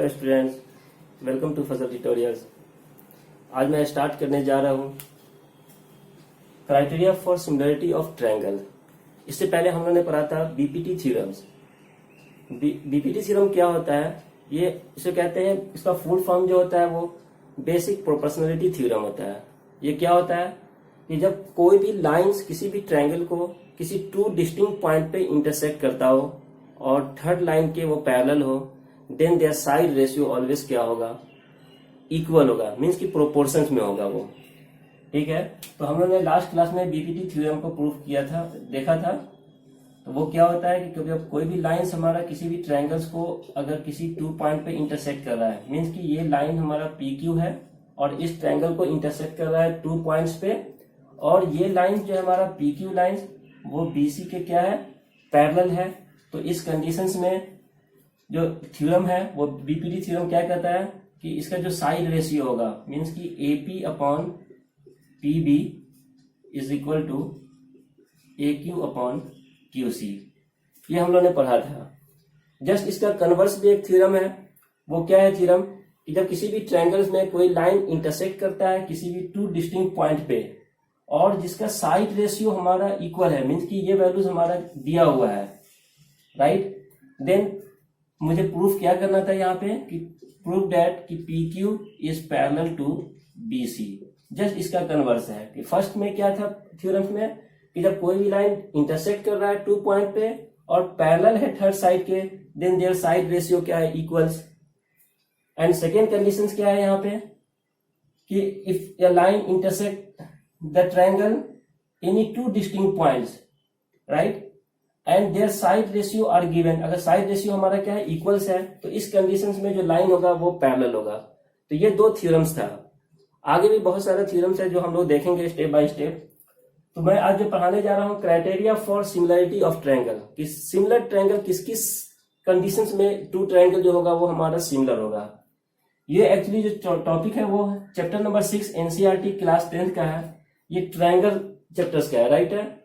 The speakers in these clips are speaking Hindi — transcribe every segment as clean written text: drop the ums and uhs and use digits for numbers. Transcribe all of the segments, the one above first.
Hello students, welcome to Fazal tutorials. आज मैं स्टार्ट करने जा रहा हूँ criteria for similarity of triangle. इससे पहले हम लोगों ने पढ़ा था बीपीटी थ्योरम्स। बीपीटी थ्योरम क्या होता है, ये इसे कहते हैं, इसका फुल फॉर्म जो होता है वो बेसिक प्रोपोर्शनलिटी थ्योरम होता है। ये क्या होता है कि जब कोई भी लाइंस किसी भी ट्रायंगल को किसी टू डिस्टिंक्ट पॉइंट पे इंटरसेक्ट करता हो और थर्ड लाइन के वो पैरेलल हो, then their side ratio always क्या होगा, इक्वल होगा, मीन्स कि प्रोपोर्शंस में होगा वो। ठीक है, तो हम लोगों ने लास्ट क्लास में बीपीटी थ्योरम को प्रूफ किया था, देखा था। तो वो क्या होता है कि कभी अब कोई भी लाइंस हमारा किसी भी ट्रायंगल्स को अगर किसी टू पॉइंट पे इंटरसेक्ट कर रहा है, मीन्स कि ये लाइन हमारा पी क्यू है और इस ट्रायंगल को इंटरसेक्ट कर रहा है टू पॉइंट्स पे, और ये लाइन जो है हमारा पी क्यू लाइन वो बीसी के क्या है, पैरेलल है। तो इस कंडीशंस में जो थ्योरम है वो बीपीटी थ्योरम क्या कहता है कि इसका जो साइड रेशियो होगा, मीन्स कि AP upon PB is equal to A Q upon QC. ये हम लोगों ने पढ़ा था। जस्ट इसका कन्वर्स भी एक थ्योरम है। वो क्या है थ्योरम कि जब किसी भी ट्रायंगल्स में कोई लाइन इंटरसेक्ट करता है किसी भी टू डिस्टिंक्ट पॉइंट पे और जिसका साइड रेशियो हमारा इक्वल है, मीन्स कि ये वैल्यूज हमारा दिया हुआ है, राइट, देन मुझे प्रूफ क्या करना था यहाँ पे कि प्रूफ दैट कि P Q is parallel to B C. Just इसका कन्वर्स है कि फर्स्ट में क्या था थ्योरम्स में कि जब कोई भी लाइन इंटरसेक्ट कर रहा है टू पॉइंट पे और पैरेलल है थर्ड साइड के, देन देयर साइड रेशियो क्या है, इक्वल्स। एंड सेकेंड कंडीशन क्या है यहाँ पे कि if a line intersect the triangle any two distinct points, right, and their side ratio are given. अगर साइड रेशियो हमारा क्या है, इक्वल्स है, तो इस कंडीशंस में जो लाइन होगा वो पैरेलल होगा। तो ये दो थ्योरम्स था। आगे भी बहुत सारे थ्योरम्स है जो हम लोग देखेंगे स्टेप बाय स्टेप। तो मैं आज जो पढ़ाने जा रहा हूँ criteria for similarity of triangle, कि सिमिलर ट्रायंगल किस किस कंडीशंस में टू ट्रायंगल जो होगा वो हमारा सिमिलर होगा। ये एक्चुअली जो टॉपिक है वो chapter number 6 NCERT class 10th का है। ये ट्रायंगल चैप्टर्स का है, राइट है।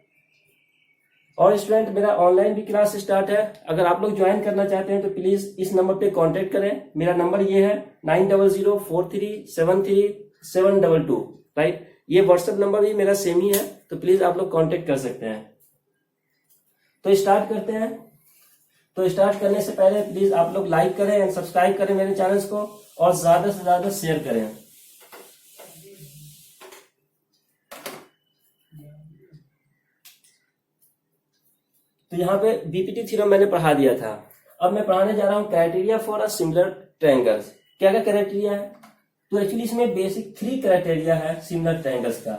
और स्टूडेंट मेरा ऑनलाइन भी क्लास स्टार्ट है। अगर आप लोग ज्वाइन करना चाहते हैं तो प्लीज इस नंबर पे कांटेक्ट करें। मेरा नंबर ये है 9004373722, राइट। ये व्हाट्सएप नंबर भी मेरा सेम ही है, तो प्लीज आप लोग कांटेक्ट कर सकते हैं। तो स्टार्ट करते हैं। तो स्टार्ट करने से पहले प्लीज आप लोग लाइक करें एंड सब्सक्राइब करें मेरे चैनल्स को और ज्यादा से ज्यादा शेयर करें। तो यहाँ पे बीपीटी थ्योरम मैंने पढ़ा दिया था। अब मैं पढ़ाने जा रहा हूँ criteria for a similar triangles. क्या क्या क्राइटेरिया है, तो एक्चुअली इसमें बेसिक 3 क्राइटेरिया है सिमिलर ट्रायंगल्स का।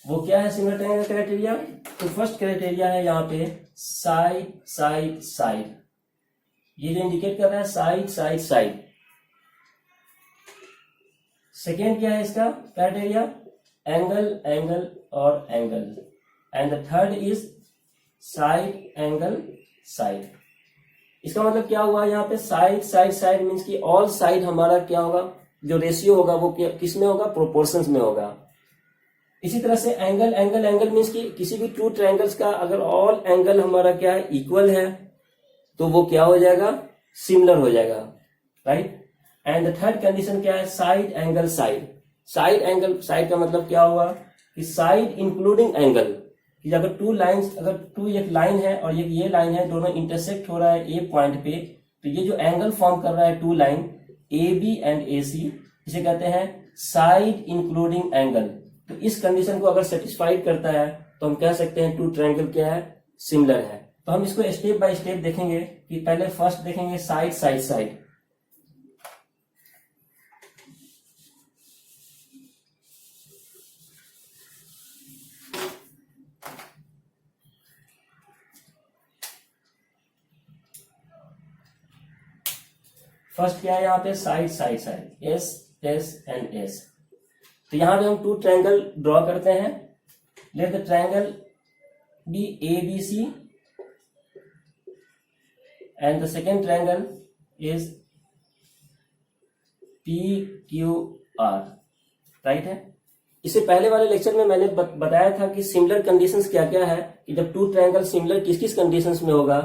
वो क्या है सिमिलर ट्रायंगल क्राइटेरिया, तो फर्स्ट क्राइटेरिया है यहाँ पे साइड साइड साइड। ये जो इंडिकेट कर रहा है साइड साइड साइड। सेकेंड क्या है इसका क्राइटेरिया, एंगल एंगल और angle. And the third is side angle side. इसका मतलब क्या हुआ यहाँ पे, साइड साइड साइड मीन्स कि ऑल साइड हमारा क्या होगा, जो रेशियो होगा वो किस में होगा, प्रोपोर्शंस में होगा। इसी तरह से एंगल एंगल एंगल मीन्स कि किसी भी टू ट्रायंगल्स का अगर ऑल एंगल हमारा क्या है, इक्वल है, तो वो क्या हो जाएगा, सिमिलर हो जाएगा, right. And the third condition क्या है, side angle side. Side angle side का मतलब क्या हुआ कि साइड इंक्लूडिंग एंगल, कि अगर टू लाइंस, अगर टू एक लाइन है और ये लाइन है, दोनों इंटरसेक्ट हो रहा है ए पॉइंट पे, तो ये जो एंगल फॉर्म कर रहा है two line A B and A C, इसे कहते हैं साइड इंक्लूडिंग एंगल। तो इस कंडीशन को अगर सेटिस्फाइड करता है तो हम कह सकते हैं टू ट्रायंगल क्या है, सिमिलर है। तो हम इसको स्टेप बाय स्टेप देखेंगे कि पहले फर्स्ट देखेंगे साइड साइड साइड। फर्स्ट क्या है यहाँ पे, side side side, S S and S. तो यहाँ पे हम टू ट्रायंगल ड्रॉ करते हैं। Let the triangle be A B C and the second triangle is P Q R, right है। इससे पहले वाले लेक्चर में मैंने बताया था कि सिमिलर कंडीशंस क्या क्या है, कि जब टू ट्रायंगल सिमिलर किस किस कंडीशंस में होगा,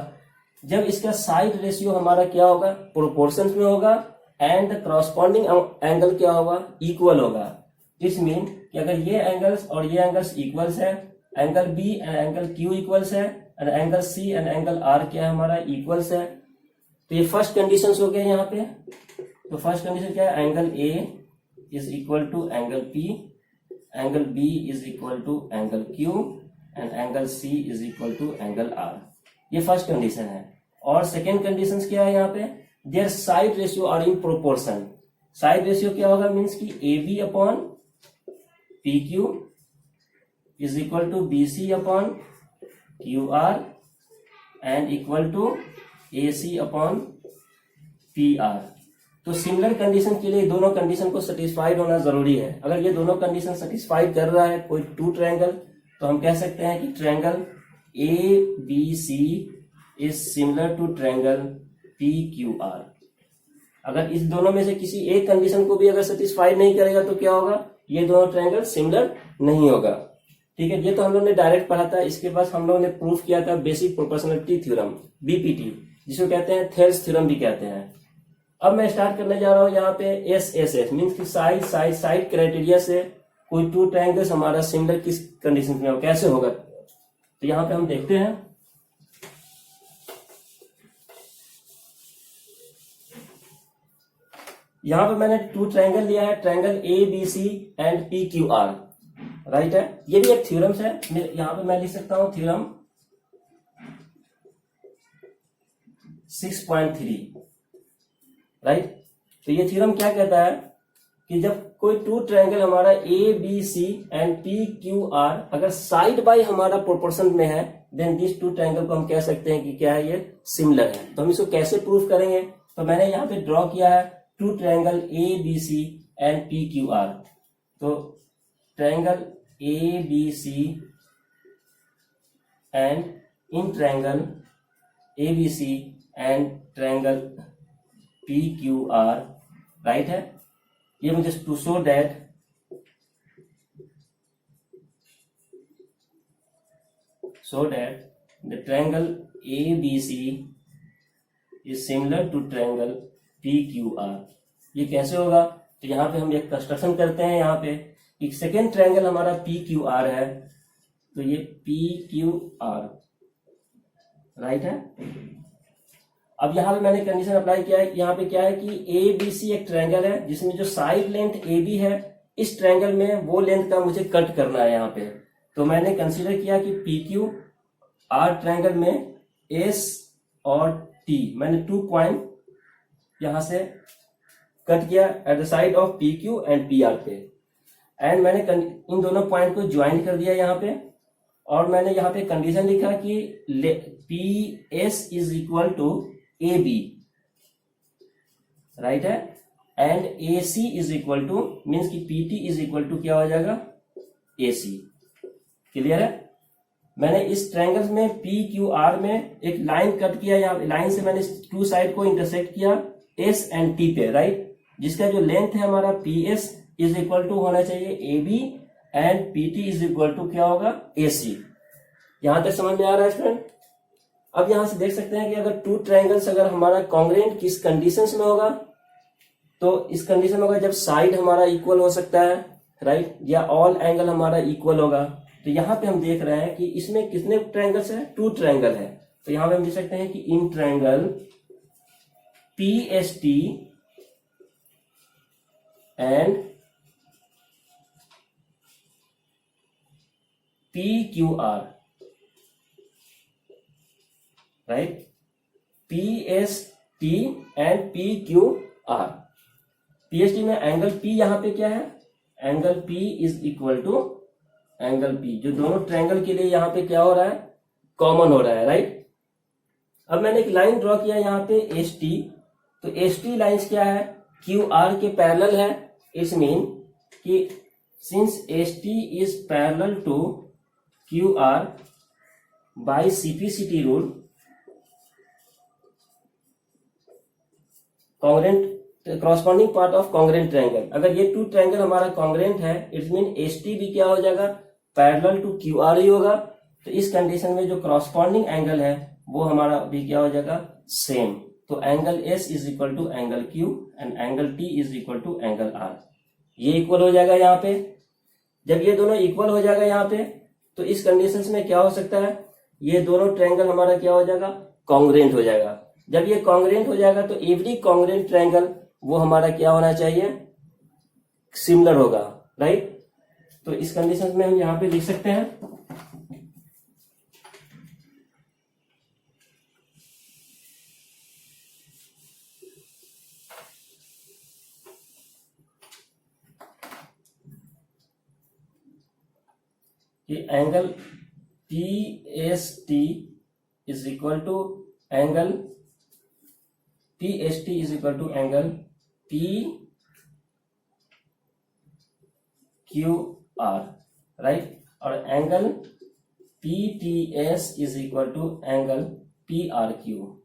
जब इसका साइड रेशियो हमारा क्या होगा, प्रोपोर्शन में होगा, एंड द करस्पॉन्डिंग एंगल क्या होगा, इक्वल होगा। दिस मीन कि अगर ये एंगल्स और ये एंगल्स इक्वल्स है, angle B and angle Q equals है, and angle C and angle R क्या है हमारा, इक्वल्स है, तो ये फर्स्ट कंडीशंस हो गए यहाँ पे। तो फर्स्ट कंडीशन क्या है, angle A is equal to angle P, angle B is equal to angle Q, and angle C is equal to angle R. ये फर्स्ट कंडीशन है। और सेकेंड कंडीशन क्या है यहाँ पे, their side ratio are in proportion. Side ratio क्या होगा, मीन्स की A B upon P Q is equal to B C upon Q R and equal to A C upon P R. तो सिमिलर कंडीशन के लिए दोनों कंडीशन को सेटिस्फाइड होना जरूरी है। अगर ये दोनों कंडीशन सेटिस्फाइड कर रहा है कोई टू ट्रायंगल, तो हम कह सकते हैं कि triangle A B C is similar to triangle P Q R. अगर इस दोनों में से किसी एक कंडीशन को भी अगर सेटिस्फाइड नहीं करेगा तो क्या होगा, ये दोनों ट्रायंगल सिमिलर नहीं होगा। ठीक है, ये तो हम लोग ने डायरेक्ट पढ़ा था। इसके बाद हम लोग ने प्रूफ किया था बेसिक प्रोपोर्शनलिटी थ्योरम, बीपीटी, जिसको कहते हैं थेल्स थ्योरम भी कहते हैं। अब मैं स्टार्ट करने जा रहा हूं यहाँ पे एस एस एस, मीन्स की साइड क्राइटेरिया से कोई टू ट्रायंगल्स हमारा सिमिलर किस कंडीशन में हो, कैसे होगा। तो यहाँ पे हम देखते हैं, यहाँ पे मैंने टू ट्रायंगल लिया है, triangle A B C and P Q R, right है। ये भी एक थ्योरम है, यहाँ पे मैं लिख सकता हूं थ्योरम 6.3, राइट। तो ये थ्योरम क्या कहता है कि जब कोई टू ट्रायंगल हमारा A B C and P Q R अगर साइड बाय हमारा प्रोपोर्शन में है, देन दिस टू ट्रायंगल को हम कह सकते हैं कि क्या है, ये सिमिलर है। तो हम इसको कैसे प्रूफ करेंगे, तो मैंने यहाँ पे ड्रॉ किया है two triangle A B C and P Q R. तो triangle A B C and in triangle A B C and triangle P Q R, right है। ये मुझे to show that the triangle A B C is similar to triangle P Q R. ये कैसे होगा, तो यहाँ पे हम एक कंस्ट्रक्शन करते हैं। यहाँ पे एक सेकेंड ट्रायंगल हमारा पी क्यू आर है, तो ये पी क्यू आर, राइट है। अब यहाँ पे मैंने कंडीशन अप्लाई किया है, यहाँ पे क्या है कि ए बी सी एक ट्रायंगल है जिसमें जो साइड लेंथ ए बी है, इस ट्रायंगल में वो लेंथ का मुझे कट करना है यहाँ पे। तो मैंने कंसीडर किया कि पी क्यू आर ट्रायंगल में एस और टी, मैंने 2 पॉइंट यहां से कट किया at the side of P Q and P R पे, एंड मैंने इन दोनों पॉइंट को ज्वाइन कर दिया यहाँ पे। और मैंने यहाँ पे कंडीशन लिखा कि P S is equal to A B, right है, and A C is equal to, means की P T is equal to क्या हो जाएगा, ए सी। क्लियर है। मैंने इस ट्रायंगल में पी क्यू आर में एक लाइन कट किया, यहाँ लाइन से मैंने टू साइड को इंटरसेक्ट किया एस एंड टी पे, राइट, जिसका जो लेंथ है हमारा P S is equal to होना चाहिए A B and P T is equal to क्या होगा, ए सी। यहां तक समझ में आ रहा है स्टूडेंट। अब यहां से देख सकते हैं कि अगर टू ट्रायंगल्स अगर हमारा कॉन्ग्रुएंट किस कंडीशंस में होगा, तो इस कंडीशन में होगा जब साइड हमारा इक्वल हो सकता है, राइट, या ऑल एंगल हमारा इक्वल होगा। तो यहाँ पे हम देख रहे हैं कि इसमें कितने ट्रायंगल्स है, 2 ट्रायंगल है। तो यहाँ पे हम देख सकते हैं कि इन triangle P S T and P Q R, right, P S T and P Q R. P S T में एंगल पी यहां पे क्या है, angle P is equal to angle P, जो दोनों ट्रायंगल के लिए यहां पे क्या हो रहा है, कॉमन हो रहा है, राइट। अब मैंने एक लाइन ड्रॉ किया यहाँ पे एस टी, तो एस टी लाइन क्या है, क्यू आर के पैरेलल है। इट्स मीन कि since S T is parallel to Q R by CPCT rule, congruent corresponding part of congruent triangle, अगर ये 2 ट्रायंगल हमारा कॉन्ग्रुएंट है, इट्स मीन एस टी भी क्या हो जाएगा, पैरेलल टू क्यू आर ही होगा। तो इस कंडीशन में जो क्रॉसपॉन्डिंग एंगल है वो हमारा भी क्या हो जाएगा, सेम। तो angle S is equal to angle Q and angle T is equal to angle R. ये इक्वल हो जाएगा यहाँ पे। जब ये दोनों इक्वल हो जाएगा यहाँ पे, तो इस कंडीशंस में क्या हो सकता है, ये दोनों ट्रायंगल हमारा क्या हो जाएगा, कॉन्ग्रुएंट हो जाएगा। जब ये कॉन्ग्रुएंट हो जाएगा तो एवरी कॉन्ग्रुएंट ट्रायंगल वो हमारा क्या होना चाहिए, सिमिलर होगा, राइट। तो इस कंडीशन में हम यहाँ पे लिख सकते हैं कि angle P S T is equal to angle P S T is equal to angle P Q R, right. और angle P T S is equal to angle P R Q,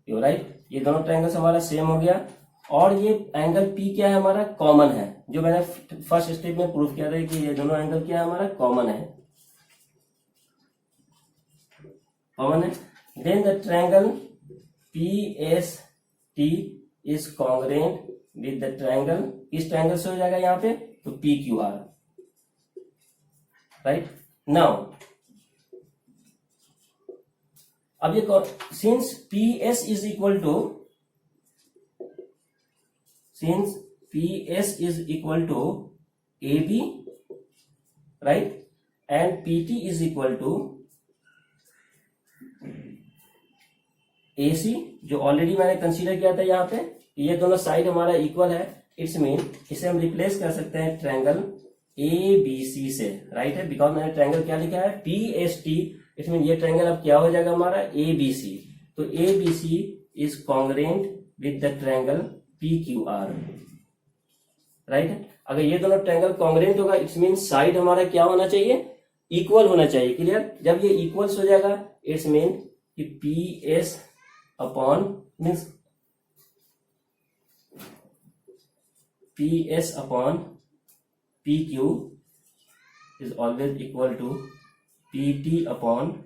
right. ये दोनों ट्रायंगल्स हमारा सेम हो गया। और ये एंगल P क्या है हमारा, कॉमन है, जो मैंने फर्स्ट स्टेप में प्रूफ किया था कि ये दोनों एंगल क्या है हमारा, कॉमन है, कॉमन है। Then the triangle PST is congruent with the triangle, इस ट्रायंगल से हो जाएगा यहाँ पे तो PQR, राइट। नाउ अब ये since PS is equal to AB, right, and PT is equal to AC, जो ऑलरेडी मैंने कंसीडर किया था यहाँ पे, ये दोनों साइड हमारा इक्वल है। इट्स मीन इसे हम रिप्लेस कर सकते हैं ट्रायंगल ABC से, राइट है, बिकॉज मैंने ट्रायंगल क्या लिखा है, PST। इट्स मीन ये ट्रायंगल अब क्या हो जाएगा हमारा, ABC। तो ABC is congruent with the triangle PQR, right. अगर ये दोनों ट्रायंगल कॉन्ग्रुएंट होगा, इट्स मीन साइड हमारा क्या होना चाहिए, इक्वल होना चाहिए, क्लियर। जब ये इक्वल्स हो जाएगा, इट्स मीन कि PS upon means PS upon PQ is always equal to PT upon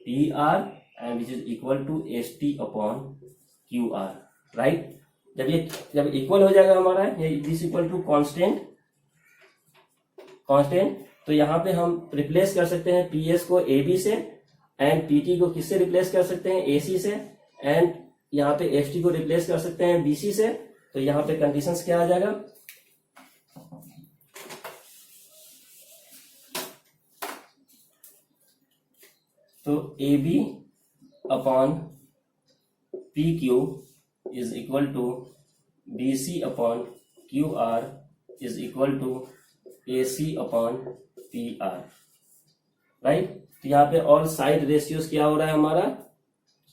PR and which is equal to ST upon QR, right। जब इक्वल हो जाएगा हमारा ये दिस इक्वल टू कांस्टेंट, तो यहाँ पे हम रिप्लेस कर सकते हैं PS को AB से एंड PT को किससे रिप्लेस कर सकते हैं, AC से, एंड यहाँ पे ST को रिप्लेस कर सकते हैं BC से। तो यहाँ पे कंडीशंस क्या आ जाएगा, तो AB upon PQ is equal to BC upon QR is equal to AC upon PR, right. तो यहाँ पे ऑल साइड रेशियोज क्या हो रहा है हमारा,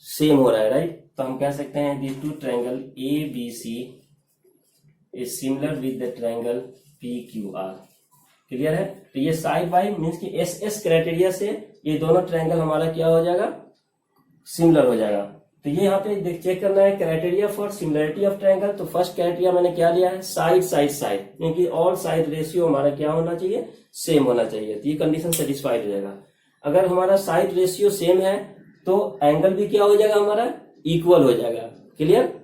सेम हो रहा है, राइट। तो हम कह सकते हैं this two triangle ABC is similar with the triangle PQR, clear है। तो ये साइड बाय मीन्स कि SS क्राइटेरिया से ये दोनों ट्रायंगल हमारा क्या हो जाएगा, सिमिलर हो जाएगा। तो ये यहाँ पे चेक करना है criteria for similarity of triangle. तो फर्स्ट क्राइटेरिया मैंने क्या लिया है, साइड साइड साइड, क्योंकि ऑल साइड रेशियो हमारा क्या होना चाहिए, सेम होना चाहिए। तो ये कंडीशन सेटिस्फाइड हो जाएगा। अगर हमारा साइड रेशियो सेम है तो एंगल भी क्या हो जाएगा हमारा, इक्वल हो जाएगा, क्लियर।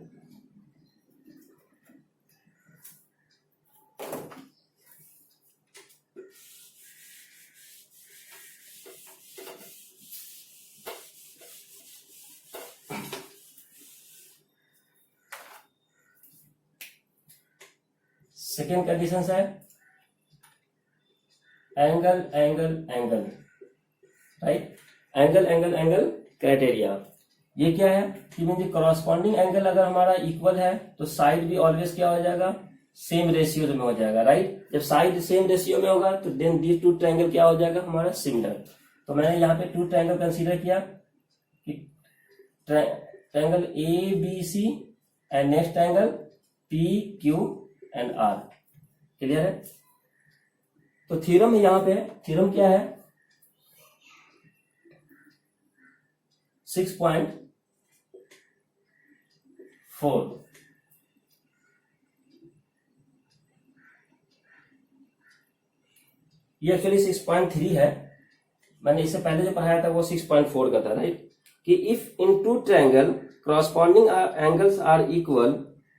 सेकेंड कंडीशन है angle angle angle, right. Angle angle angle criteria ये क्या है कि मीन कॉरस्पॉन्डिंग एंगल अगर हमारा इक्वल है तो साइड भी ऑलवेज क्या हो जाएगा, सेम रेशियो में हो जाएगा, राइट। जब साइड सेम रेशियो में होगा तो देन दिस टू ट्रायंगल क्या हो जाएगा हमारा, सिमिलर। तो मैंने यहाँ पे टू ट्रायंगल कंसीडर किया कि triangle ABC and next triangle PQ and R, clear है। तो थ्योरम यहाँ पे थ्योरम क्या है, 6.4 ये एक्चुअली 6.3 है, मैंने इससे पहले जो पढ़ाया था वो 6.4 का था, राइट, कि if in two triangle corresponding angles are equal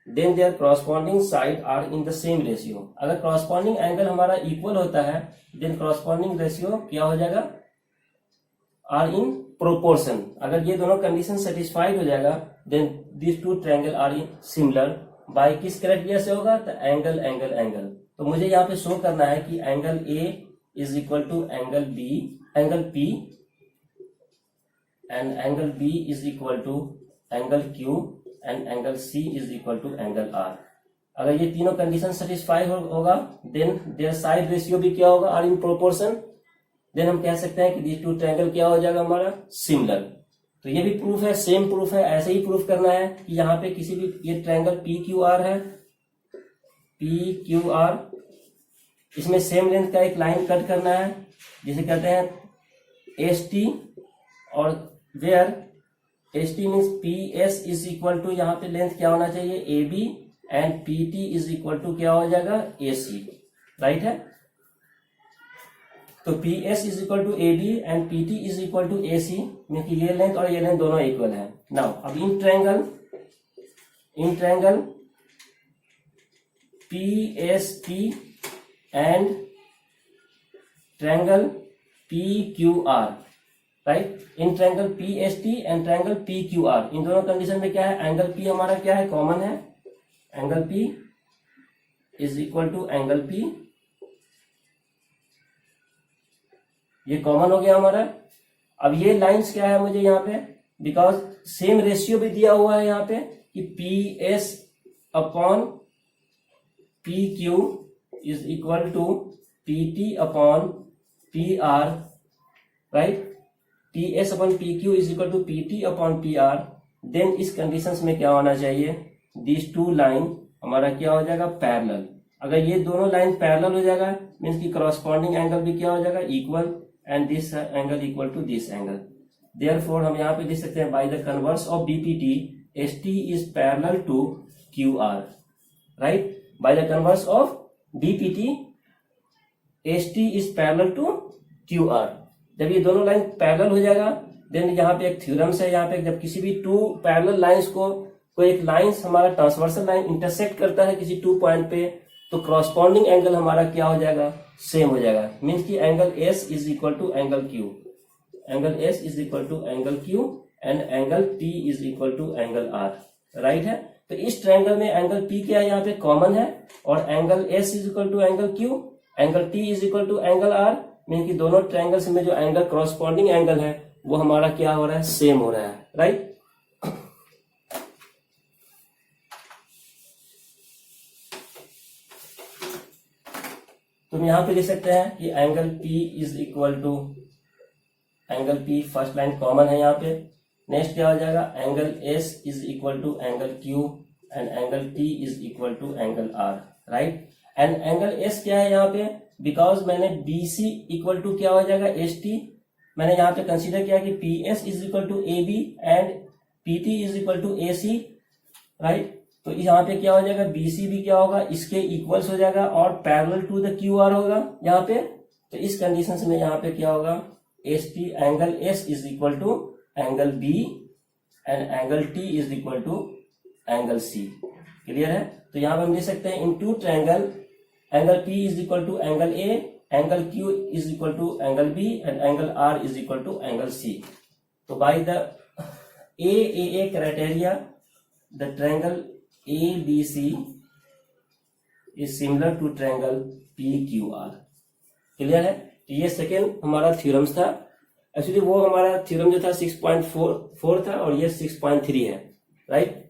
then their corresponding side are in the same ratio। अगर corresponding angle हमारा equal होता है then corresponding ratio क्या हो जाएगा, are in proportion। अगर ये दोनों कंडीशन सेटिस्फाइड हो जाएगा then these two triangle are in similar by किस क्राइटेरिया से होगा, तो एंगल एंगल एंगल। तो मुझे यहाँ पे शो करना है कि angle A is equal to angle B, angle P, and angle B is equal to angle Q, and angle C is equal to angle R। अगर ये तीनों कंडीशन सेटिस्फाई होगा देन देयर साइड रेशियो भी क्या होगा, आर इन प्रोपोर्शन। देन हम कह सकते हैं कि ये टू ट्रायंगल क्या हो जाएगा हमारा, सिमिलर। तो ये भी प्रूफ है, सेम प्रूफ है। ऐसे ही प्रूफ करना है कि यहाँ पे किसी भी, ये ट्रायंगल PQR है, PQR, इसमें सेम लेंथ का एक लाइन कट करना है जिसे कहते हैं ST, और where ST means PS is equal to, यहाँ पे लेंथ क्या होना चाहिए, AB, and PT is equal to क्या हो जाएगा, AC, राइट है। तो PS is equal to AB and PT is equal to AC, mean कि ये लेंथ और ये लेंथ दोनों इक्वल है। नाउ अब in triangle PST and triangle PQR, right, in triangle PST and triangle PQR, इन दोनों कंडीशन में क्या है, एंगल P हमारा क्या है, कॉमन है, angle P is equal to angle P, ये कॉमन हो गया हमारा। अब ये लाइंस क्या है मुझे यहाँ पे, बिकॉज सेम रेशियो भी दिया हुआ है यहाँ पे कि PS upon PQ is equal to PT upon PR, right, PS upon PQ is equal to PT upon PR। Then इस कंडीशंस में क्या होना चाहिए, दिस टू लाइन हमारा क्या हो जाएगा, पैरेलल। अगर ये दोनों लाइन पैरेलल हो जाएगा मीन्स की करस्पॉन्डिंग एंगल भी क्या हो जाएगा, equal, and this angle equal to this angle. Therefore हम यहाँ पे लिख सकते हैं by the converse of BPT ST is parallel to QR, right, by the converse of BPT ST is parallel to QR। जब ये दोनों लाइन पैरेलल हो जाएगा देन यहाँ पे एक थ्योरम्स है, यहाँ पे जब किसी भी टू पैरेलल लाइंस को कोई एक लाइंस हमारा ट्रांसवर्सल लाइन इंटरसेक्ट करता है किसी टू पॉइंट पे, तो क्रॉसपॉन्डिंग एंगल हमारा क्या हो जाएगा, सेम हो जाएगा। मीन्स की angle S is equal to angle Q, angle S is equal to angle Q, and angle P is equal to angle R, right है। तो इस ट्रायंगल में एंगल P क्या है, यहाँ पे कॉमन है, और angle S is equal to angle Q, angle T is equal to angle R, mean की दोनों ट्रायंगल्स में जो एंगल क्रॉसपॉन्डिंग एंगल है वो हमारा क्या हो रहा है, सेम हो रहा है, राइट। तुम यहां पे लिख सकते हैं कि angle P is equal to angle P, first line common है यहाँ पे। नेक्स्ट क्या हो जाएगा, angle S is equal to angle Q, and angle T is equal to angle R, right. And angle S क्या है यहाँ पे, बिकॉज मैंने BC इक्वल टू क्या हो जाएगा, ST, मैंने यहाँ पे कंसीडर किया कि PS is equal to AB and PT is equal to AC, right. तो यहाँ पे क्या हो जाएगा, BC भी क्या होगा, इसके इक्वल्स हो जाएगा और पैरेलल टू द QR होगा यहाँ पे। तो इस कंडीशन में यहाँ पे क्या होगा, ST angle S is equal to angle B and angle T is equal to angle C। Clear है। तो यहाँ पे हम लिख सकते हैं in two triangle angle P is equal to angle A, angle Q is equal to angle B, and angle R is equal to angle C। तो by the AAA criteria the triangle ABC is similar to triangle PQR। Clear है। तो ये सेकेंड हमारा थ्योरम्स था। एक्चुअली वो हमारा थ्योरम जो था 6.4 था और ये 6.3 है, राइट।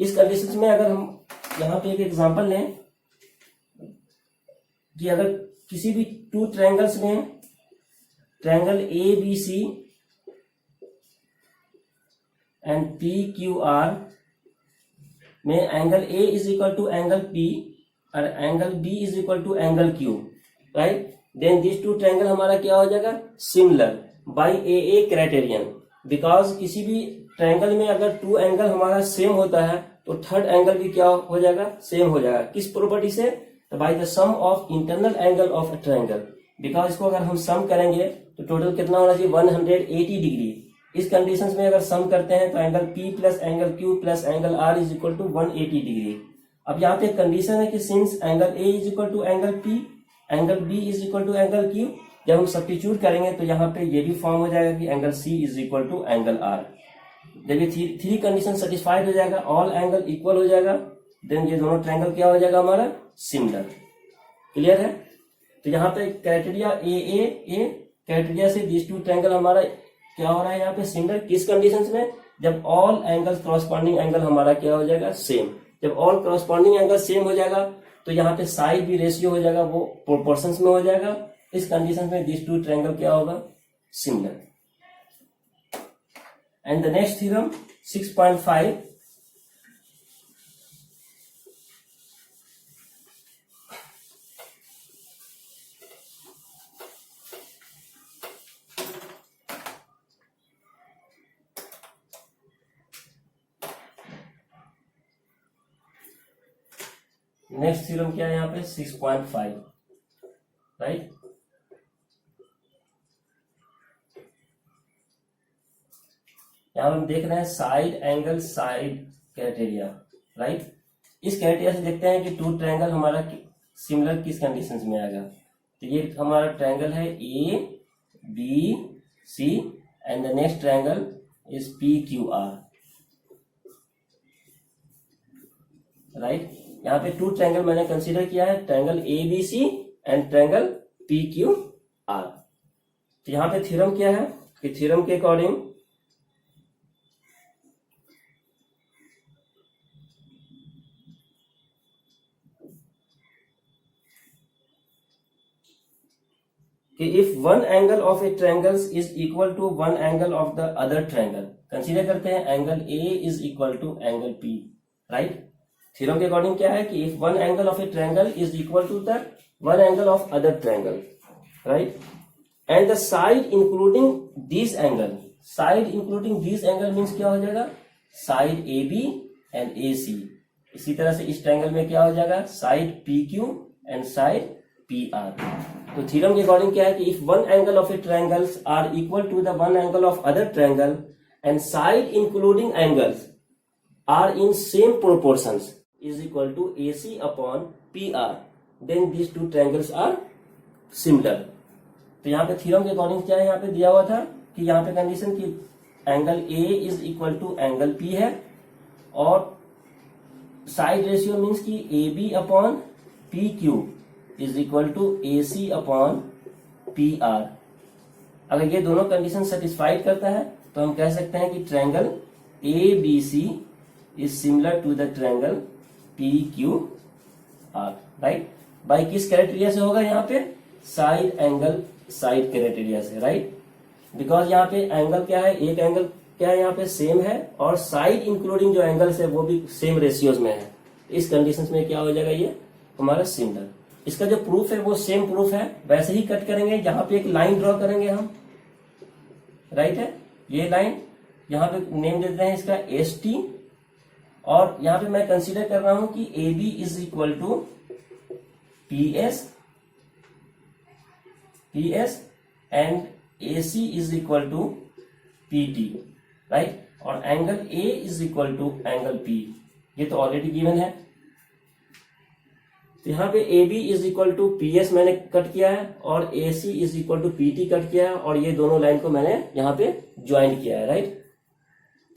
इस कंडीशन में अगर हम यहाँ पे एक एग्जांपल लें कि अगर किसी भी टू ट्रायंगल्स में ट्रायंगल ABC एंड PQR में angle A is equal to angle P और angle B is equal to angle Q, right. Then this two triangle हमारा क्या हो जाएगा, similar by AA criterion. Because किसी भी ट्रायंगल में अगर टू एंगल हमारा सेम होता है तो थर्ड एंगल भी क्या हो जाएगा, सेम हो जाएगा। किस प्रॉपर्टी से, by the sum of internal angle of a triangle. Because इसको अगर हम सम करेंगे तो टोटल कितना होना चाहिए, 180 डिग्री। इस कंडीशंस में अगर सम करते हैं तो angle P plus angle Q plus angle R is equal to 180 degree. अब यहाँ पे कंडीशन है कि since angle A is equal to angle P, angle B is equal to angle Q, जब हम सब्स्टिट्यूट करेंगे तो यहाँ पे ये भी फॉर्म हो जाएगा कि angle C is equal to angle R। जब ये थ्री कंडीशन सेटिस्फाइड हो जाएगा, ऑल एंगल इक्वल हो जाएगा, देन ये दोनों ट्रायंगल क्या हो जाएगा हमारा, सिमिलर। क्लियर है। तो यहाँ पे क्राइटेरिया ए क्राइटेरिया से दिस टू ट्रायंगल हमारा क्या हो रहा है यहाँ पे, सिमिलर। किस कंडीशंस में, जब ऑल एंगल करॉस्पॉन्डिंग एंगल हमारा क्या हो जाएगा, सेम। जब ऑल करॉस्पॉन्डिंग एंगल सेम हो जाएगा तो यहाँ पे साइड भी रेशियो हो जाएगा, वो प्रोपोर्शंस में हो जाएगा। इस कंडीशन में दिस टू ट्रायंगल क्या होगा, similar. And the next theorem 6.5, next theorem क्या है यहाँ पे 6.5, राइट। यहाँ हम देख रहे हैं side angle side criteria, right. इस क्राइटेरिया से देखते हैं कि टू ट्रायंगल हमारा सिमिलर किस कंडीशंस में आएगा। तो ये हमारा ट्रायंगल है A B C and the next triangle is P Q R, right. यहाँ पे टू ट्रायंगल मैंने कंसीडर किया है, triangle ABC and triangle PQR। तो यहाँ पे थ्योरम क्या है कि थ्योरम के अकॉर्डिंग कि if one angle of a triangle is equal to one angle of the other triangle, consider करते हैं angle A is equal to angle P, right. Theorem के अकॉर्डिंग क्या है कि if one angle of a triangle is equal to the one angle of other triangle, right, and the side including this angle, side including this angle means क्या हो जाएगा, साइड AB एंड AC। इसी तरह से इस ट्रायंगल में क्या हो जाएगा, side PQ and side PR। तो थ्योरम के अकॉर्डिंग क्या है कि if one angle of a triangles are equal to the one angle of other triangle and side including angles are in same proportions is equal to AC upon PR, then these two triangles are similar। तो यहाँ पे थ्योरम के अकॉर्डिंग क्या है, यहाँ पे दिया हुआ था कि यहाँ पे कंडीशन की angle A is equal to angle P है और साइड रेशियो मीन्स कि AB upon PQ is equal to AC upon PR। अगर ये दोनों कंडीशन सेटिस्फाइड करता है तो हम कह सकते हैं कि triangle ABC is similar to the triangle PQR, right. By किस क्राइटेरिया से होगा, यहाँ पे साइड एंगल साइड क्राइटेरिया से, राइट। बिकॉज यहाँ पे एंगल क्या है, एक एंगल क्या है यहाँ पे सेम है और साइड इंक्लूडिंग जो एंगल्स है वो भी सेम रेशियोज में है। इस कंडीशंस में क्या हो जाएगा, ये हमारा सिमिलर। इसका जो प्रूफ है वो सेम प्रूफ है, वैसे ही कट करेंगे। यहाँ पे एक लाइन ड्रॉ करेंगे हम, राइट है। ये लाइन यहाँ पे नेम देते हैं इसका ST और यहाँ पे मैं कंसीडर कर रहा हूं कि AB is equal to PS and AC is equal to PT, right. और angle A is equal to angle P, ये तो ऑलरेडी गिवन है। तो यहाँ पे AB is equal to PS मैंने कट किया है और AC is equal to PT cut किया है और ये दोनों लाइन को मैंने यहाँ पे ज्वाइन किया है, राइट।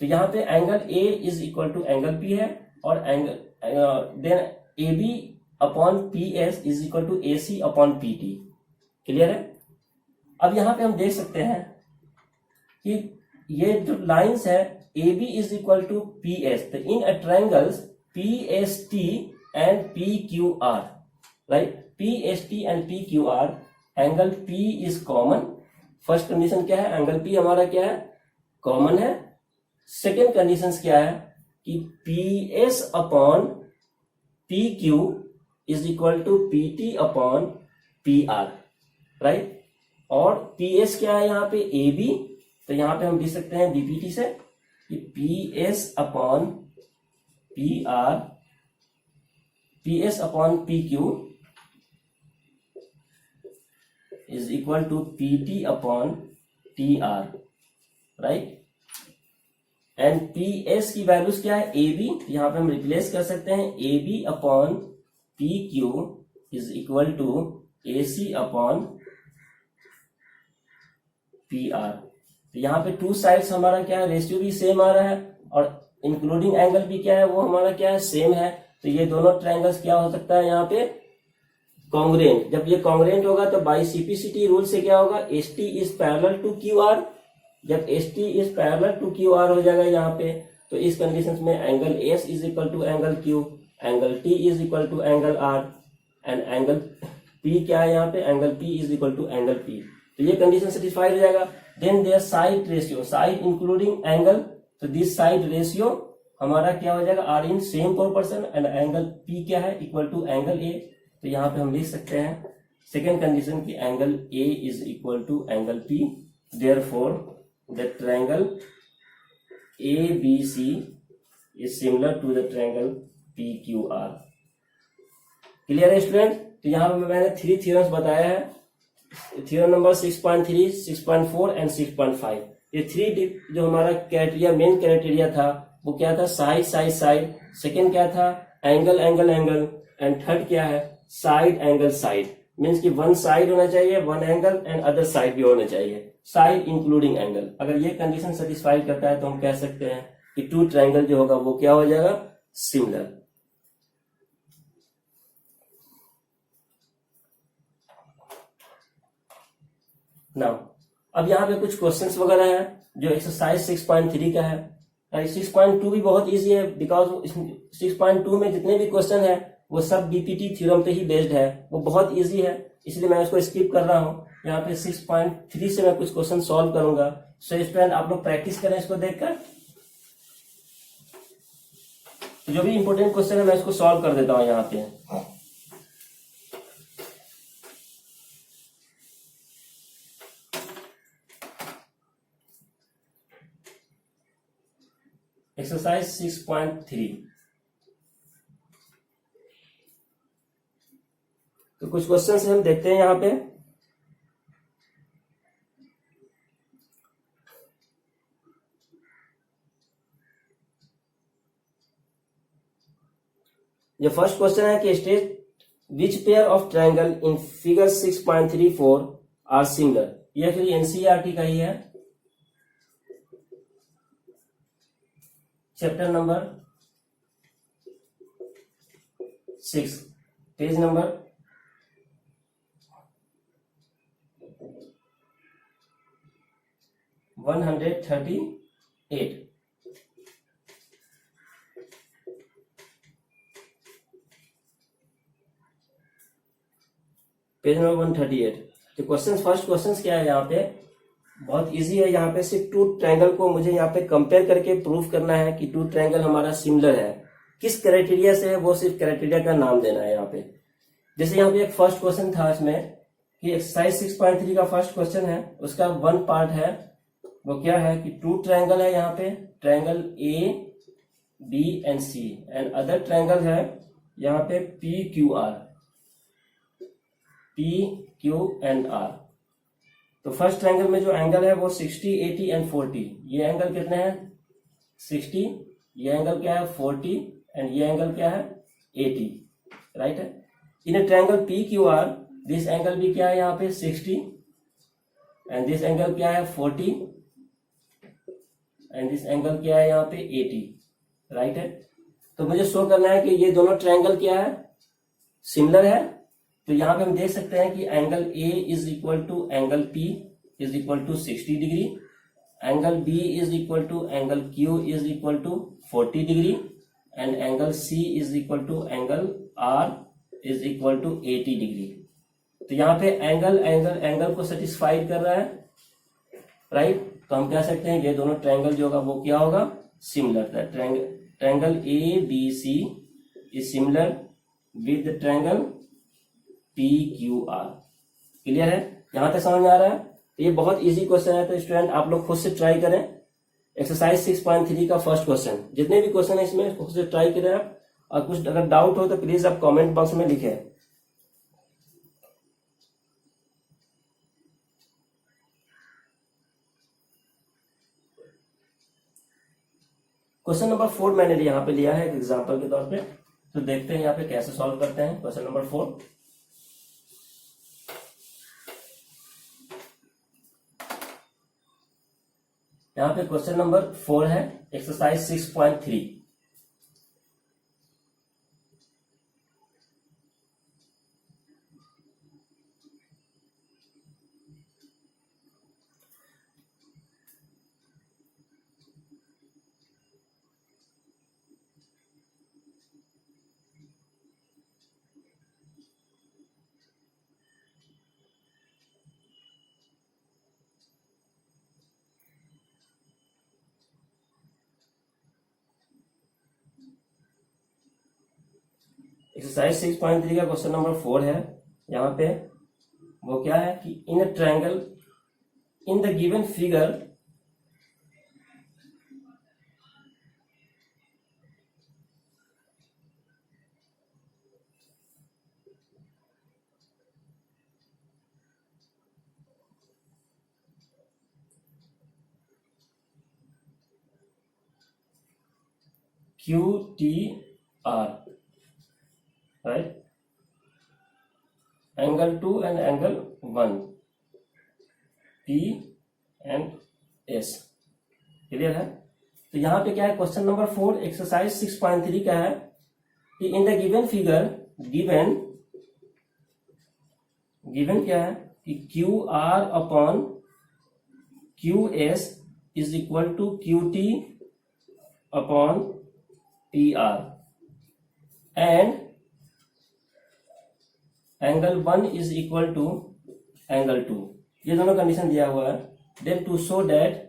तो यहाँ पे angle A is equal to angle P है और angle then AB upon PS is equal to AC upon PT। Clear है। अब यहाँ पे हम देख सकते हैं कि ये जो लाइंस है AB is equal to PS, तो in triangles PST and PQR, right. PST and PQR angle P is common. First condition क्या है, एंगल P हमारा क्या है, कॉमन है। सेकेंड कंडीशन क्या है कि PS upon PQ is equal to PT upon PR, right. और PS क्या है यहाँ पे AB, तो यहाँ पे हम लिख सकते हैं BPT से। कि PS upon PQ is equal to PT upon TR, right. And PS की वैल्यूज क्या है, AB, यहां पे हम रिप्लेस कर सकते हैं AB upon PQ is equal to AC upon PR। तो यहाँ पे टू साइड्स हमारा क्या है, रेशियो भी सेम आ रहा है और इंक्लूडिंग एंगल भी क्या है, वो हमारा क्या है, सेम है। तो ये दोनों ट्रायंगल्स क्या हो सकता है यहाँ पे, कॉन्ग्रुएंट। जब ये कॉन्ग्रुएंट होगा तो बाई CPCT रूल से क्या होगा, ST is parallel to QR। जब ST is parallel to QR हो जाएगा यहाँ पे, तो इस कंडीशन में angle S is equal to angle Q, angle T is equal to angle R and angle P क्या है यहाँ पे, angle P is equal to angle P। तो ये कंडीशन सेटिस्फाइड हो जाएगा। Then their side ratio, side including angle, तो दिस साइड रेशियो हमारा क्या हो जाएगा, are in same proportion and angle P क्या है, इक्वल टू एंगल A। तो यहाँ पे हम लिख सकते हैं सेकेंड कंडीशन की angle A is equal to angle P। Therefore the triangle ABC is similar to the triangle PQR। Clear है स्टूडेंट। तो यहाँ पे मैंने 3 थ्योरम्स बताया है, थ्योरम नंबर 6.3, 6.4 एंड 6.5। ये 3 जो हमारा क्राइटेरिया, मेन क्राइटेरिया था वो क्या था, साइड साइड साइड। सेकेंड क्या था, angle angle angle. And third क्या है, साइड एंगल साइड। मीन्स कि वन साइड होना चाहिए, one angle and other side भी होना चाहिए, साइड इंक्लूडिंग एंगल। अगर ये कंडीशन सेटिस्फाई करता है तो हम कह सकते हैं कि टू ट्रायंगल जो होगा वो क्या हो जाएगा, सिमिलर। नाउ अब यहाँ पे कुछ क्वेश्चंस वगैरह है जो एक्सरसाइज 6.3 का है। 6.2 भी बहुत इजी है, बिकॉज 6.2 में जितने भी क्वेश्चन है वो सब बीपीटी थ्योरम पे ही बेस्ड है, वो बहुत इजी है, इसलिए मैं उसको स्किप कर रहा हूँ। यहाँ पे 6.3 से मैं कुछ क्वेश्चन सॉल्व करूंगा। सो स्टूडेंट आप लोग प्रैक्टिस करें इसको देखकर। जो भी इंपॉर्टेंट क्वेश्चन है मैं इसको सॉल्व कर देता हूँ यहाँ पे। एक्सरसाइज 6.3। तो कुछ क्वेश्चन हम देखते हैं यहाँ पे। जो फर्स्ट क्वेश्चन है कि state which pair of triangle in figure 6.34 are similar. यह फिर एनसीईआरटी का ही है, chapter number 6, page number 138। Page number 138। तो क्वेश्चन, फर्स्ट क्वेश्चन क्या है यहाँ पे, बहुत इजी है। यहाँ पे सिर्फ टू ट्रायंगल को मुझे यहाँ पे कंपेयर करके प्रूफ करना है कि टू ट्रायंगल हमारा सिमिलर है। किस क्राइटेरिया से है, वो सिर्फ क्राइटेरिया का नाम देना है यहाँ पे। जैसे यहाँ पे एक फर्स्ट क्वेश्चन था इसमें कि एक्सरसाइज 6.3 का फर्स्ट क्वेश्चन है, उसका वन पार्ट है, वो क्या है कि टू ट्रायंगल है यहाँ पे, triangle A, B and C and other triangle है यहाँ पे PQR, PQ एंड R। तो फर्स्ट ट्रायंगल में जो एंगल है वो 60, 80 एंड 40। ये एंगल कितने हैं, 60, ये एंगल क्या है 40 एंड ये एंगल क्या है 80, राइट है। In triangle PQR this angle भी क्या है यहाँ पे 60 एंड दिस एंगल क्या है 40 एंड दिस एंगल क्या है यहाँ पे 80, राइट है। तो मुझे शो करना है कि ये दोनों ट्रायंगल क्या है, सिमिलर है। तो यहाँ पे हम देख सकते हैं कि angle A is equal to angle P is equal to 60 degree, angle B is equal to angle Q is equal to 40 degree and angle C is equal to angle R is equal to 80 degree. तो यहाँ पे एंगल एंगल एंगल को सेटिस्फाइड कर रहा है, राइट। तो हम कह सकते हैं ये दोनों ट्रायंगल जो होगा वो क्या होगा, similar. Triangle ABC is similar with the triangle PQR। Clear है, यहां तक समझ में आ रहा है। तो ये बहुत इजी क्वेश्चन है, तो स्टूडेंट आप लोग खुद से ट्राई करें। एक्सरसाइज 6.3 का फर्स्ट क्वेश्चन। जितने भी क्वेश्चन है इसमें खुद से ट्राई करें आप, और कुछ अगर डाउट हो तो प्लीज आप कमेंट बॉक्स में लिखें। क्वेश्चन नंबर 4 मैंने यहाँ पे लिया है एक एग्जाम्पल के तौर पे, तो देखते हैं यहाँ पे कैसे सॉल्व करते हैं। क्वेश्चन नंबर 4, यहाँ पे क्वेश्चन नंबर 4 है एक्सरसाइज 6.3। एक्सरसाइज 6.3 का क्वेश्चन नंबर 4 है। यहाँ पे वो क्या है कि in a triangle in the given figure QTR, right, angle 2 and angle 1 P and S, clear है। तो यहाँ पे क्या है, क्वेश्चन नंबर 4 एक्सरसाइज 6.3 क्या है कि in the given figure, given क्या है कि QR upon QS is equal to QT upon PR and angle 1 is equal to angle 2, ये दोनों कंडीशन दिया हुआ है। Then to show that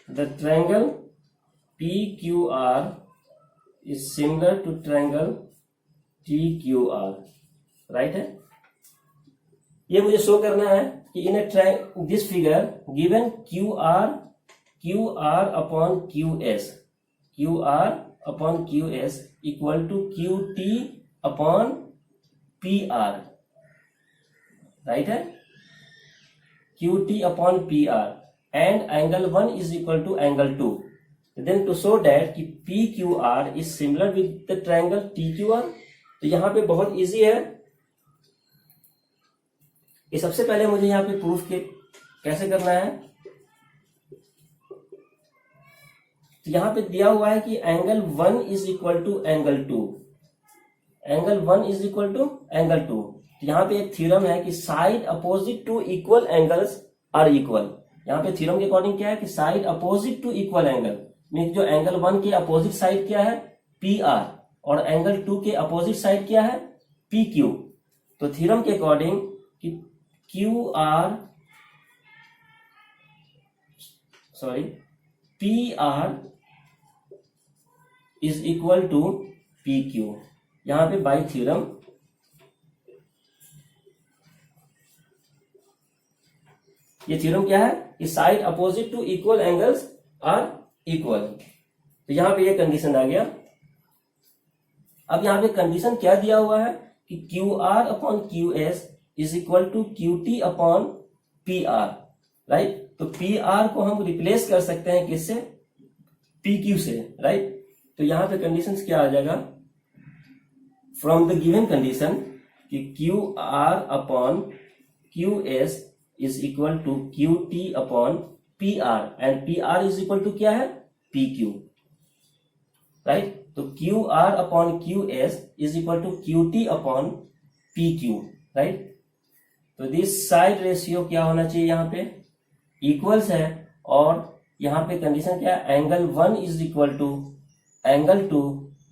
the triangle PQR is similar to triangle TQR, right है। ये मुझे शो करना है कि in this figure given QR upon QR upon QS इक्वल to QT upon PR, right है, QT upon PR and angle 1 is equal to angle 2। Then to show that कि PQR is similar with the triangle TQR। तो यहाँ पे बहुत इजी है, ये सबसे पहले मुझे यहाँ पे प्रूफ के कैसे करना है। तो यहाँ पे दिया हुआ है कि angle 1 is equal to angle 2, angle 1 is equal to angle 2। तो यहाँ पे एक थ्योरम है कि side opposite to equal angles are equal. यहाँ पे थ्योरम के अकॉर्डिंग क्या है कि side opposite to equal angle mean जो एंगल 1 के अपोजिट साइड क्या है PR और एंगल 2 के अपोजिट साइड क्या है PQ। तो थ्योरम के अकॉर्डिंग कि PR is equal to PQ। यहां पे बाय थ्योरम ये थ्योरम क्या है कि side opposite to equal angles are equal. तो यहां पे ये कंडीशन आ गया। अब यहां पे कंडीशन क्या दिया हुआ है कि QR upon QS is equal to QT upon PR, right. तो PR को हम रिप्लेस कर सकते हैं किससे, PQ से, राइट। तो यहां पे कंडीशंस क्या आ जाएगा, फ्रॉम द गिवन कंडीशन कि QR upon QS is equal to QT upon PR and PR is equal to क्या है PQ, राइट। तो QR upon QS is equal to QT upon PQ, right. तो दिस साइड रेशियो क्या होना चाहिए, यहाँ पे इक्वल्स है, और यहाँ पे कंडीशन क्या है, angle 1 is equal to angle 2,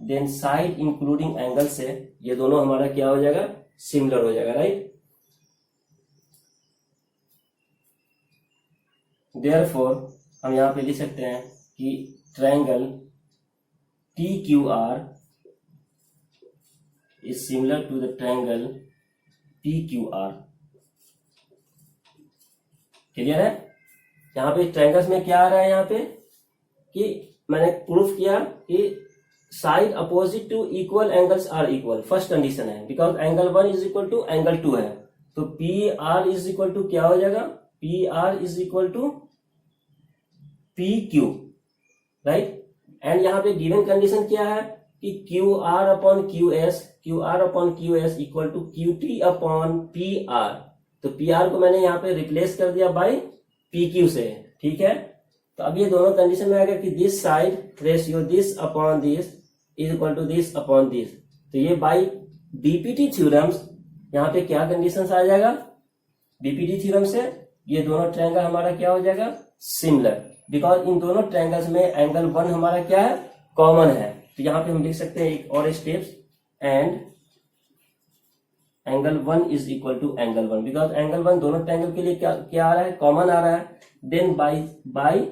then side including angle से ये दोनों हमारा क्या हो जाएगा, सिमिलर हो जाएगा, राइट। देयरफॉर हम यहाँ पे लिख सकते हैं कि triangle TQR is similar to the triangle PQR, clear है? यहाँ पे ट्रायंगल्स में क्या आ रहा है यहाँ पे कि मैंने प्रूफ किया कि side opposite to equal angles are equal, first condition है, because angle 1 is equal to angle 2 है, तो P R is equal to क्या हो जाएगा, P R is equal to P Q, right. And यहाँ पे गिवन कंडीशन क्या है कि Q R upon Q S equal to Q T upon P R, तो पी आर को मैंने यहाँ पे रिप्लेस कर दिया बाय पी क्यू से, ठीक है। तो अब ये दोनों कंडीशन में आएगा कि this side ratio this upon this is equal to this upon this, तो ये बाय बीपीटी थ्योरम्स यहाँ पे क्या कंडीशन आ जाएगा, बीपीटी थ्योरम से ये दोनों ट्रायंगल हमारा क्या हो जाएगा, सिमिलर, बिकॉज इन दोनों ट्रायंगल्स में एंगल 1 हमारा क्या है, कॉमन है। तो यहाँ पे हम लिख सकते हैं एक और steps, and angle 1 is equal to angle 1, because angle 1 दोनों ट्रायंगल के लिए क्या आ रहा है, कॉमन आ रहा है। देन बाय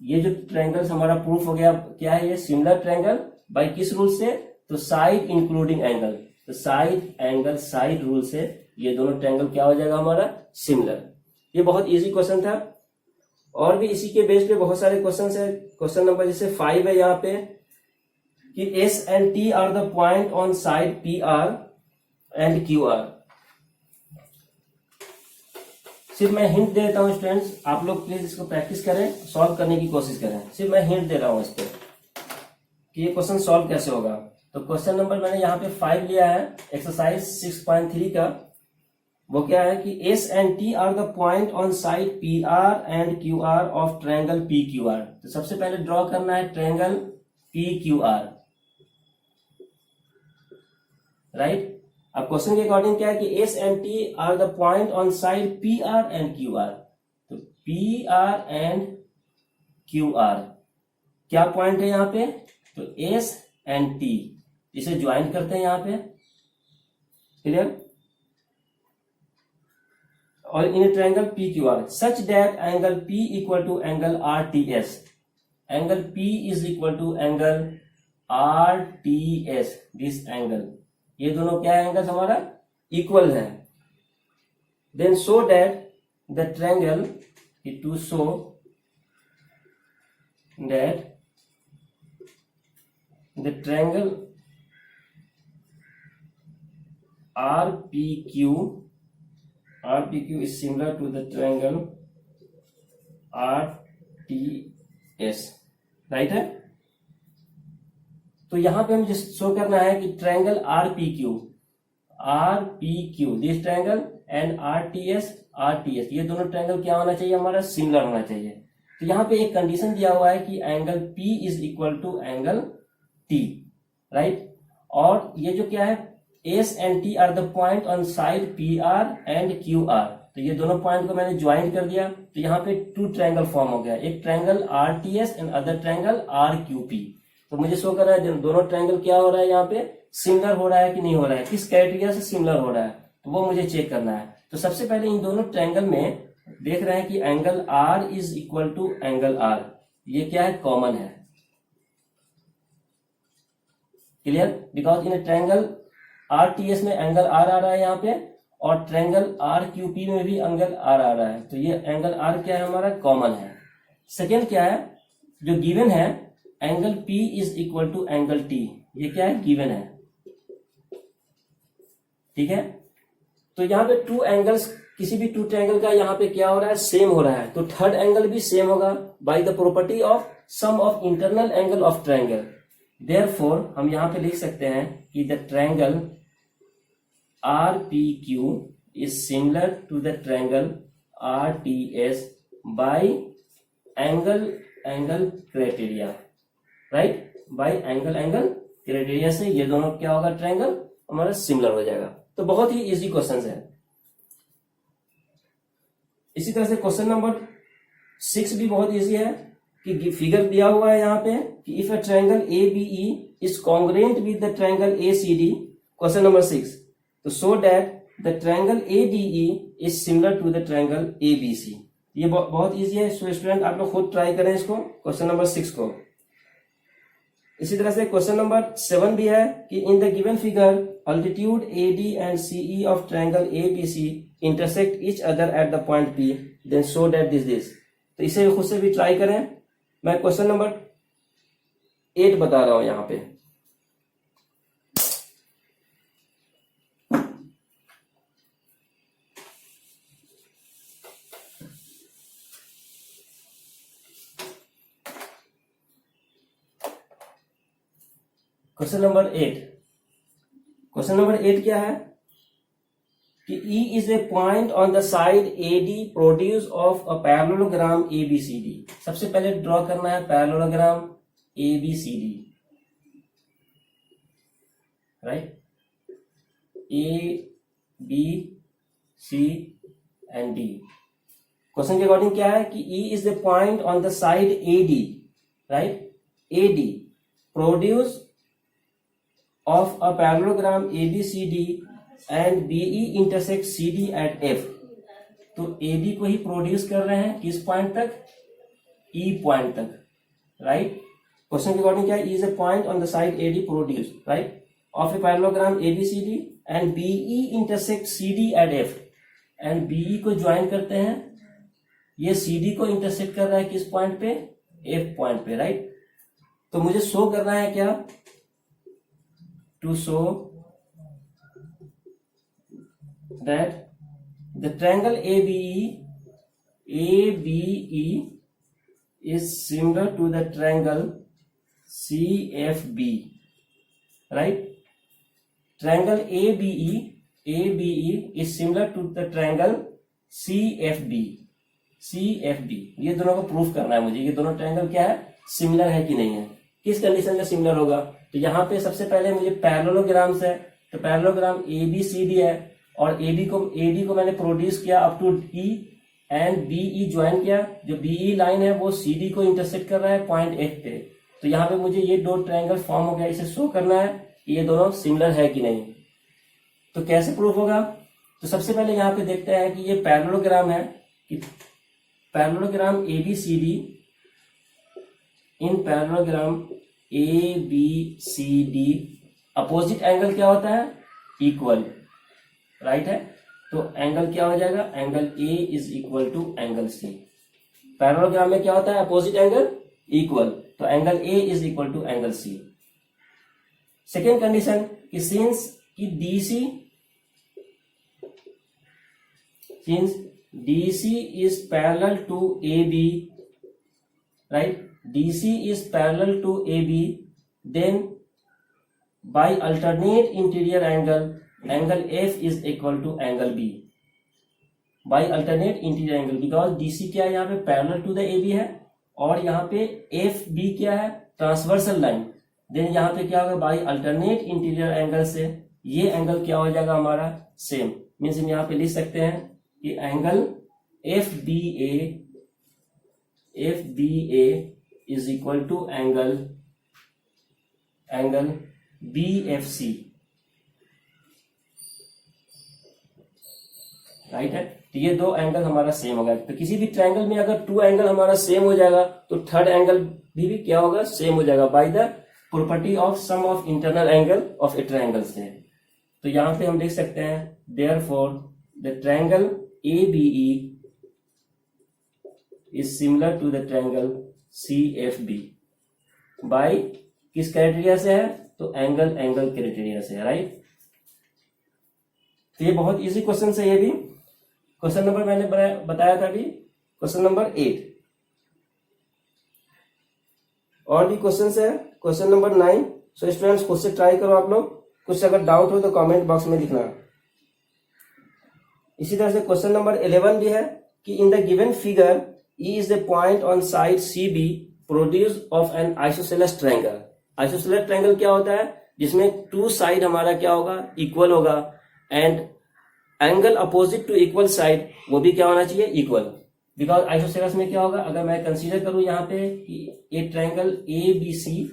ये जो ट्रायंगल्स हमारा प्रूफ हो गया, क्या है ये, सिमिलर ट्रायंगल, बाय किस रूल से, तो साइड इंक्लूडिंग एंगल, तो साइड रूल से ये दोनों ट्रायंगल क्या हो जाएगा हमारा, सिमिलर। ये बहुत इजी क्वेश्चन था, और भी इसी के बेस पे बहुत सारे क्वेश्चन है। क्वेश्चन नंबर जैसे 5 है यहाँ पे कि S and T are the point on side P R and Q are. सिर्फ मैं हिंट दे देता हूं स्टूडेंट्स, आप लोग प्लीज इसको प्रैक्टिस करें, सॉल्व करने की कोशिश करें। सिर्फ मैं हिंट दे रहा हूं इस पे कि ये क्वेश्चन सॉल्व कैसे होगा। तो क्वेश्चन नंबर मैंने यहाँ पे 5 लिया है, एक्सरसाइज 6.3 का। वो क्या है कि S and T are the point on side P R and Q R of triangle P Q R. तो सबसे पहले ड्रॉ करना है triangle P Q R, right. अब क्वेश्चन के अकॉर्डिंग क्या है कि S and T are the point on side P R and Q R. तो P R and Q R क्या पॉइंट है यहाँ पे, तो एस एंड टी, इसे ज्वाइन करते हैं यहाँ पे, क्लियर। और in triangle P Q R such that angle P equal to angle R T S, angle P is equal to angle R T S, this angle, ये दोनों क्या एंगल हमारा इक्वल है। Then show that the triangle, to show that the triangle RPQ is similar to the triangle RTS, right है। तो यहां पे हमें शो करना है कि triangle RPQ, this triangle and RTS, ये दोनों ट्रायंगल क्या होना चाहिए हमारा, सिमिलर होना चाहिए। तो यहाँ पे एक कंडीशन दिया हुआ है कि angle P is equal to angle T, right. और ये जो क्या है, S and T are the point on side P R and Q R, तो ये दोनों पॉइंट को मैंने ज्वाइन कर दिया, तो यहाँ पे 2 ट्रायंगल फॉर्म हो गया, एक triangle RTS and other triangle RQP। तो मुझे शो कर रहा है दोनों ट्रायंगल क्या हो रहा है यहाँ पे, सिमिलर हो रहा है कि नहीं हो रहा है, किस क्राइटेरिया से सिमिलर हो रहा है, तो वो मुझे चेक करना है। तो सबसे पहले इन दोनों ट्रायंगल में देख रहे हैं कि angle R is equal to angle R, ये क्या है, कॉमन है, clear. Because in triangle RTS में एंगल R आ रहा है यहाँ पे, और ट्रायंगल RQP में भी एंगल R आ रहा है, तो ये एंगल R क्या है हमारा, कॉमन है। सेकेंड क्या है, जो गिवन है angle P is equal to angle T, ये क्या है, गिवन है, ठीक है। तो यहाँ पे 2 एंगल्स, किसी भी 2 ट्रायंगल का यहाँ पे क्या हो रहा है, सेम हो रहा है, तो थर्ड एंगल भी सेम होगा by the property of sum of internal angle of triangle. Therefore हम यहाँ पे लिख सकते हैं कि the triangle RPQ is similar to the triangle RTS by angle criteria, right? by angle criteria से ये दोनों क्या होगा, ट्रायंगल हमारा सिमिलर हो जाएगा। तो बहुत ही इजी क्वेश्चन है। इसी तरह से क्वेश्चन नंबर 6 भी बहुत इजी है कि फिगर दिया हुआ है यहाँ पे कि if a triangle ABE is congruent with the triangle ACD, question number 6, तो show that the triangle ADE is similar to the triangle ABC। ये बहुत इजी है, सो स्टूडेंट आप लोग खुद ट्राई करें इसको, क्वेश्चन नंबर 6 को। इसी तरह से क्वेश्चन नंबर 7 भी है कि in the given figure altitude AD and CE of triangle ABC intersect each other at the point P, then show that this. तो इसे खुद से भी ट्राई करें। मैं क्वेश्चन नंबर 8 बता रहा हूं यहां पे। क्वेश्चन नंबर 8 क्या है कि E is a point on the side AD produce of a parallelogram ABCD। सबसे पहले ड्रॉ करना है parallelogram ABCD, right, A B C and D। Question के अकॉर्डिंग क्या है कि E is a point on the side AD, right, AD produce of a parallelogram ABCD and BE intersect CD at F। तो AB को ही प्रोड्यूस कर रहे हैं किस पॉइंट तक, E पॉइंट तक, राइट। क्वेश्चन के अकॉर्डिंग क्या है, E is a point on the side AD produce, right, of a parallelogram ABCD and BE intersect CD at F, and BE को ज्वाइन करते हैं, ये CD को इंटरसेक्ट कर रहा है किस पॉइंट पे, F पॉइंट पे, राइट। तो मुझे शो करना है क्या, to show that the triangle ABE is similar to the triangle CFB, right? Triangle ABE is similar to the triangle CFB। ये दोनों को प्रूफ करना है मुझे, ये दोनों ट्रायंगल क्या है, सिमिलर है कि नहीं है। किस कंडीशन में सिमिलर होगा, तो यहाँ पे सबसे पहले मुझे पैरेललोग्राम्स है, तो पैरेललोग्राम ABCD है और AD को मैंने प्रोड्यूस किया up to E and BE join किया। जो BE लाइन है वो CD को इंटरसेक्ट कर रहा है पॉइंट F पे। तो यहाँ पे मुझे ये दो ट्रायंगल फॉर्म हो गया, इसे शो करना है कि ये दोनों सिमिलर है कि नहीं। तो कैसे प्रूफ होगा, तो सबसे पहले यहाँ पे देखते हैं कि ये पैरेललोग्राम है, कि पैरेललोग्राम ABCD इन पैरेललोग्राम ABCD अपोजिट एंगल क्या होता है, इक्वल, राइट है। तो एंगल क्या हो जाएगा, angle A is equal to angle C। Parallelogram में क्या होता है, अपोजिट एंगल इक्वल, तो angle A is equal to angle C। Second condition कि since DC is parallel to AB, right, DC is parallel to AB, then by alternate interior angle F is equal to angle B। by alternate interior angle, because DC क्या है यहाँ पे parallel to the AB है और यहाँ पे FB क्या है, ट्रांसवर्सल लाइन। देन यहाँ पे क्या होगा, by alternate interior angle से ये एंगल क्या हो जाएगा हमारा, सेम। मीन्स हम यहाँ पे लिख सकते हैं कि angle FBA is equal to angle BFC, right है। तो ये दो एंगल हमारा सेम होगा। तो किसी भी ट्रायंगल में अगर टू एंगल हमारा सेम हो जाएगा तो थर्ड एंगल भी क्या होगा, सेम हो जाएगा, by the property of sum of internal angle of a triangle से। तो यहां पे हम लिख सकते हैं therefore the triangle ABE is similar to the triangle CFB by किस क्राइटेरिया से है, तो एंगल क्राइटेरिया से है, राइट। तो ये बहुत इजी क्वेश्चन है। ये भी क्वेश्चन नंबर मैंने बताया था अभी, क्वेश्चन नंबर 8। और भी क्वेश्चन है, क्वेश्चन नंबर 9। सो स्टूडेंट्स खुद से ट्राई करो आप लोग, कुछ अगर डाउट हो तो कमेंट बॉक्स में लिखना। इसी तरह से क्वेश्चन नंबर 11 भी है कि in the given figure E is the point on side CB produced of an isosceles triangle। Isosceles triangle क्या होता है, जिसमें टू साइड हमारा क्या होगा, इक्वल होगा, and angle opposite to equal side वो भी क्या होना चाहिए, इक्वल। बिकॉज आइसोसेलेस में क्या होगा, अगर मैं कंसीडर करूं यहाँ पे कि a triangle ABC,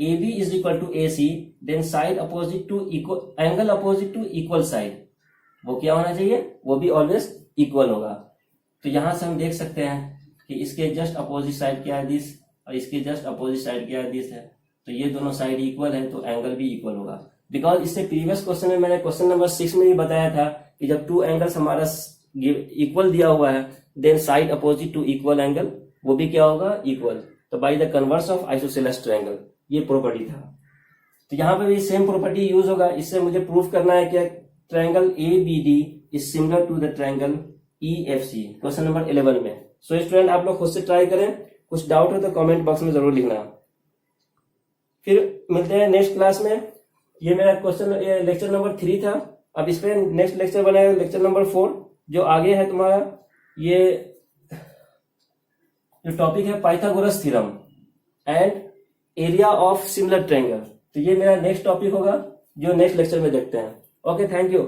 AB is equal to AC, then side opposite to equal, angle opposite to equal side वो क्या होना चाहिए, वो भी ऑलवेज इक्वल होगा। तो यहां से हम देख सकते हैं कि इसके जस्ट अपोजिट साइड क्या है, दिस, और इसके जस्ट अपोजिट साइड क्या है, दिस है। तो ये दोनों साइड इक्वल है तो एंगल भी इक्वल होगा। बिकॉज इससे प्रीवियस क्वेश्चन में मैंने क्वेश्चन नंबर 6 में भी बताया था कि जब टू एंगल्स हमारा इक्वल दिया हुआ है then side opposite to equal angle वो भी क्या होगा, इक्वल। तो by the converse of isosceles triangle ये प्रॉपर्टी था। तो यहाँ पे भी सेम प्रॉपर्टी यूज होगा। इससे मुझे प्रूफ करना है कि triangle ABD is similar to the triangle EFC, question number 11 में। सो स्टूडेंट आप लोग खुद से ट्राई करें, कुछ डाउट हो तो कमेंट बॉक्स में जरूर लिखना। फिर मिलते हैं नेक्स्ट क्लास में। ये मेरा क्वेश्चन लेक्चर नंबर 3 था। अब इस पे नेक्स्ट लेक्चर बनाएगा लेक्चर नंबर 4 जो आगे है तुम्हारा। ये जो टॉपिक है Pythagoras theorem and area of similar triangle. तो ये मेरा नेक्स्ट टॉपिक होगा जो नेक्स्ट लेक्चर में देखते हैं। Okay, thank you.